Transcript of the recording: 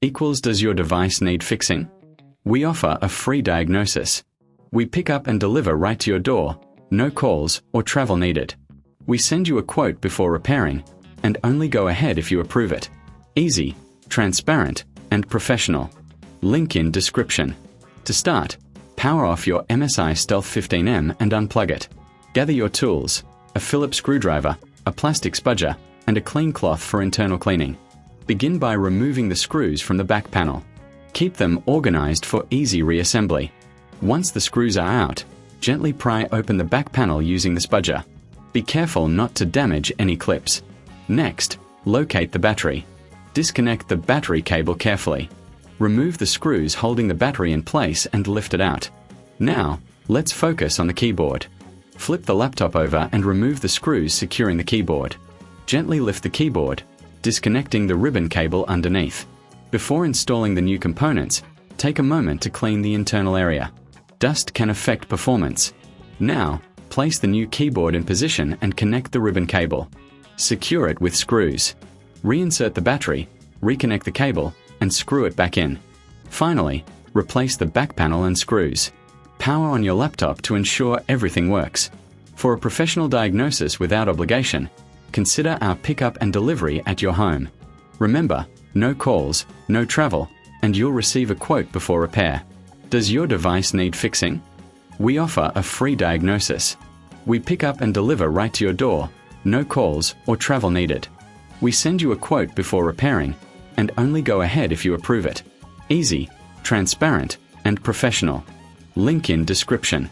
equals does your device need fixing? We offer a free diagnosis. We pick up and deliver right to your door, no calls or travel needed. We send you a quote before repairing, and only go ahead if you approve it. Easy, transparent, and professional. Link in description. To start, power off your MSI Stealth 15M and unplug it. Gather your tools, a Phillips screwdriver, a plastic spudger, and a clean cloth for internal cleaning. Begin by removing the screws from the back panel. Keep them organized for easy reassembly. Once the screws are out, gently pry open the back panel using the spudger. Be careful not to damage any clips. Next, locate the battery. Disconnect the battery cable carefully. Remove the screws holding the battery in place and lift it out. Now, let's focus on the keyboard. Flip the laptop over and remove the screws securing the keyboard. Gently lift the keyboard, disconnecting the ribbon cable underneath. Before installing the new components, take a moment to clean the internal area. Dust can affect performance. Now, place the new keyboard in position and connect the ribbon cable. Secure it with screws. Reinsert the battery, reconnect the cable, and screw it back in. Finally, replace the back panel and screws. Power on your laptop to ensure everything works. For a professional diagnosis without obligation, consider our pickup and delivery at your home. Remember, no calls, no travel, and you'll receive a quote before repair. Does your device need fixing? We offer a free diagnosis. We pick up and deliver right to your door, no calls or travel needed. We send you a quote before repairing, and only go ahead if you approve it. Easy, transparent, and professional. Link in description.